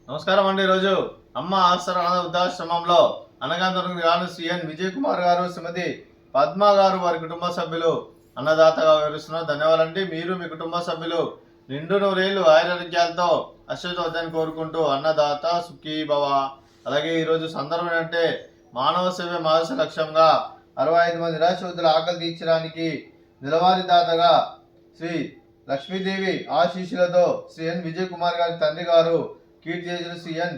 నమస్కారం అండి. ఈరోజు అమ్మ ఆసరా అనాథ వృద్ధాశ్రమంలో అనగాంతరం గాను సిఎన్ విజయ్ కుమార్ గారు, శ్రీమతి పద్మ గారు, వారి కుటుంబ సభ్యులు అన్నదాతగా వివరిస్తున్నారు. ధన్యవాదాలండి. మీరు మీ కుటుంబ సభ్యులు నిండు నూరేళ్లు ఆయురారోగ్యాలతో అశ్వతోద్దని కోరుకుంటూ అన్నదాత సుఖీ భవ. అలాగే ఈరోజు సందర్భం ఏంటంటే మానవ సేవ మానస లక్ష్యంగా 65 మంది నిరాశ్రతుల ఆకలి తీర్చడానికి నిలవారి దాతగా శ్రీ లక్ష్మీదేవి ఆశీస్సులతో శ్రీ ఎన్ విజయ్ కుమార్ గారి తండ్రి గారు, కీర్తిచేసిన సిఎన్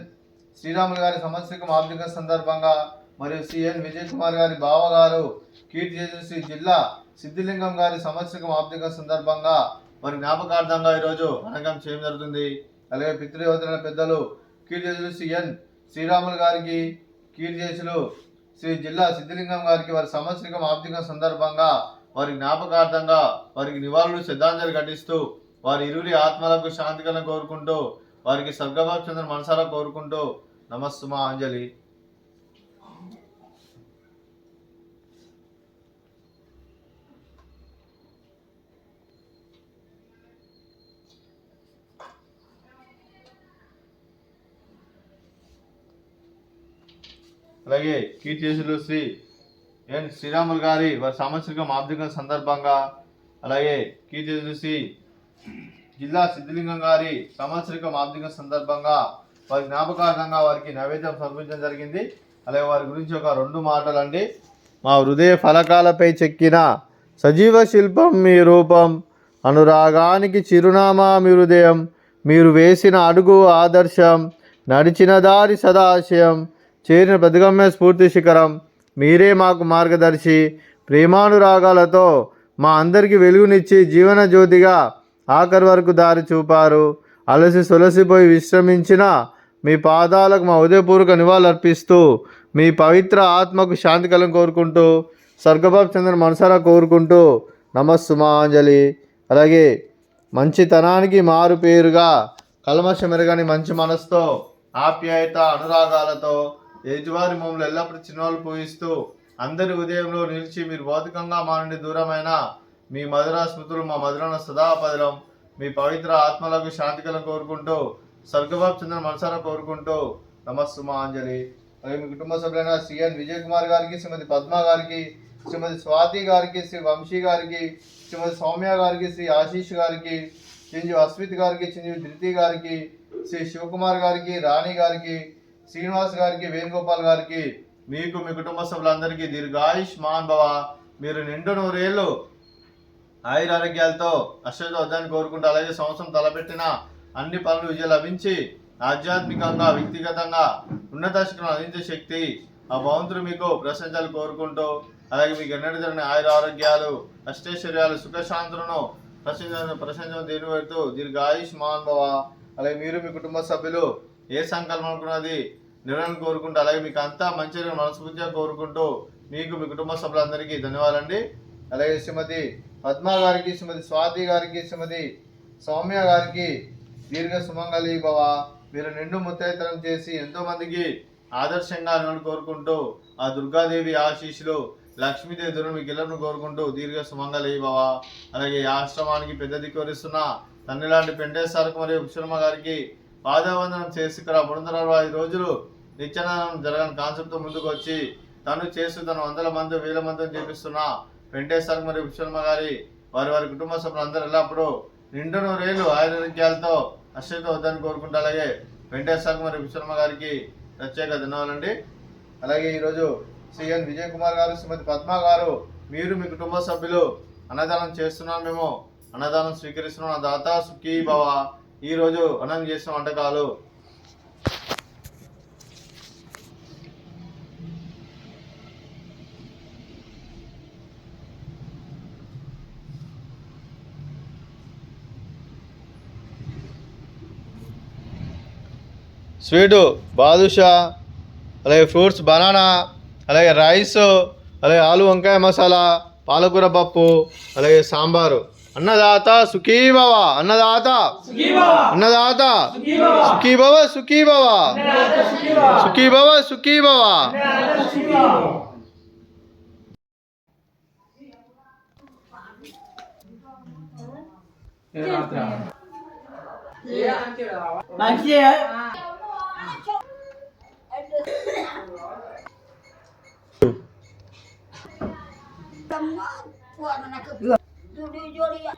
శ్రీరాములు గారి సంవత్సరికం ఆర్థిక సందర్భంగా మరియు సిఎన్ విజయ్ కుమార్ గారి బావగారు కీర్తిచేసిన శ్రీ జిల్లా సిద్ధిలింగం గారి సంవత్సరికం ఆర్థిక సందర్భంగా వారి జ్ఞాపకార్థంగా ఈరోజు అనగం చేయడం జరుగుతుంది. అలాగే పితృదేవతల పెద్దలు కీర్తిచేసిన సిఎన్ శ్రీరాములు గారికి, కీర్తిచేసులు శ్రీ జిల్లా సిద్ధిలింగం గారికి వారి సంవత్సరికం ఆర్థిక సందర్భంగా వారి జ్ఞాపకార్థంగా వారికి నివాళులు శ్రద్ధాంజలి ఘటిస్తూ వారి ఇరువురి ఆత్మలకు శాంతికలను కోరుకుంటూ వారికి స్వర్గభాగ మనసారా కోరుకుంటూ నమస్సుమా అంజలి. అలాగే కీర్తిశేషులు శ్రీ ఎన్ శ్రీరాములు గారి వారి సంవత్సరికం ఆర్థిక సందర్భంగా, అలాగే కీర్తిశేషులు శ్రీ జిల్లా సిద్ధిలింగం గారి సంవత్సరికం ఆర్థిక సందర్భంగా వారి జ్ఞాపకార్థంగా వారికి నైవేద్యం సమర్పించడం జరిగింది. అలాగే వారి గురించి ఒక 2 మాటలు అండి. మా హృదయ ఫలకాలపై చెక్కిన సజీవ శిల్పం మీ రూపం, అనురాగానికి చిరునామా మీ హృదయం, మీరు వేసిన అడుగు ఆదర్శం, నడిచిన దారి సదాశయం, చేరిన ప్రతిగమ్య స్ఫూర్తి శిఖరం, మీరే మాకు మార్గదర్శి. ప్రేమానురాగాలతో మా అందరికీ వెలుగునిచ్చి జీవన జ్యోతిగా ఆఖరి వరకు దారి చూపారు. అలసి సొలసిపోయి విశ్రమించిన మీ పాదాలకు మా ఉదయపూర్వక నివాళులు అర్పిస్తూ మీ పవిత్ర ఆత్మకు శాంతి కలం కోరుకుంటూ స్వర్గబాబు చంద్ర మనసారా కోరుకుంటూ నమస్సుమాంజలి. అలాగే మంచితనానికి మారు పేరుగా కల్మషం ఎరగని మంచి మనసుతో ఆప్యాయత అనురాగాలతో ఎదుటివారి మమ్మల్ని ఎల్లప్పుడూ చిన్నవాళ్ళు పూజిస్తూ అందరి ఉదయంలో నిలిచి మీరు భౌతికంగా మా నుండి దూరమైన మీ మధుర స్మృతులు మా మధురన సదాపదలం. మీ పవిత్ర ఆత్మలకు శాంతికలను కోరుకుంటూ స్వర్గబాబు చంద్ర మనసారా కోరుకుంటూ నమస్సుమాంజలి. అలాగే మీ కుటుంబ సభ్యులైన సిఎన్ విజయ్ కుమార్ గారికి, శ్రీమతి పద్మ గారికి, శ్రీమతి స్వాతి గారికి, శ్రీ వంశీ గారికి, శ్రీమతి సౌమ్య గారికి, శ్రీ ఆశీష్ గారికి, చిరంజీవి అస్మిత్ గారికి, చిరంజీవి ధృతి గారికి, శ్రీ శివకుమార్ గారికి, రాణి గారికి, శ్రీనివాస్ గారికి, వేణుగోపాల్ గారికి, మీకు మీ కుటుంబ సభ్యులందరికీ దీర్ఘాయుష్మాన్ భవ. మీరు నిండు నూరేళ్ళు ఆయురారోగ్యాలతో అశ్వతోద్దాన్ని కోరుకుంటూ, అలాగే సంవత్సరం తలపెట్టిన అన్ని పనులు విజయం లభించి ఆధ్యాత్మికంగా వ్యక్తిగతంగా ఉన్నత శిఖరం అందించే శక్తి ఆ భగవంతుడు మీకు ప్రశంసలు కోరుకుంటూ, అలాగే మీకు ఎన్నడూ జరిగిన ఆయురారోగ్యాలు అష్టైశ్వర్యాలు సుఖశాంతులను ప్రశంస దేని పెడుతూ దీర్ఘాయుష్మాన్ భవ. అలాగే మీరు మీ కుటుంబ సభ్యులు ఏ సంకల్పం అనుకున్నది నిర్వహణ కోరుకుంటూ, అలాగే మీకు అంతా మంచిగా మనస్ఫూర్తిగా కోరుకుంటూ మీకు మీ కుటుంబ సభ్యులందరికీ ధన్యవాదాలండి. అలాగే శ్రీమతి పద్మ గారికి, శ్రీమతి స్వాతి గారికి, శ్రీమతి సౌమ్య గారికి దీర్ఘ సుమంగళి భవ. మీరు నిండు ముత్తైతనం చేసి ఎంతోమందికి ఆదర్శంగా కోరుకుంటూ ఆ దుర్గాదేవి ఆశీస్సులు లక్ష్మీదేవి దుర్గ మీకు ఎల్లప్పుడూ కోరుకుంటూ దీర్ఘ సుమంగళి భవ. అలాగే ఈ ఆశ్రమానికి పెద్ద దిక్కు వరిస్తున్న తండ్రి లాంటి పెండేశ్వరకు మరియు విశ్వమ్మ గారికి పాదవందనం చేసి ఇక్కడ 365 రోజులు నిత్యానందనం జరగని కాన్సెప్ట్తో ముందుకు వచ్చి తను చేస్తూ తను 100 మంది 1000 మందిని చేపిస్తున్న వెంకటేశ్వర మరియు విశ్వమ్మ గారి వారి కుటుంబ సభ్యులు అందరూ ఎల్లప్పుడూ నిండు నూరేళ్ళు ఆయురారోగ్యాలతో అశ్వతో వద్దని కోరుకుంటూ, అలాగే వెంకటేశ్వర మరియు విశ్వమ్మ గారికి ప్రత్యేక ధన్యవాదాలండి. అలాగే ఈరోజు సిఎన్ విజయ్ కుమార్ గారు, శ్రీమతి పద్మ గారు, మీరు మీ కుటుంబ సభ్యులు అన్నదానం చేస్తున్నాం, మేము అన్నదానం స్వీకరిస్తున్నాం. దాత సుఖీ భవ. ఈరోజు అన్నం చేసిన వంటకాలు స్వీటు బాదుషా, అలాగే ఫ్రూట్స్ బనానా, అలాగే రైస్, అలాగే ఆలు వంకాయ మసాలా, పాలకూర పప్పు, అలాగే సాంబారు. అన్నదాత సుఖీ భవ. అన్నదాత అన్నదాత సుఖీ భవ. సుఖీ భవ. సుఖీ భవ. సుఖీ భవ. మంచి Semua puan anak ke. Jodi-jodi ya.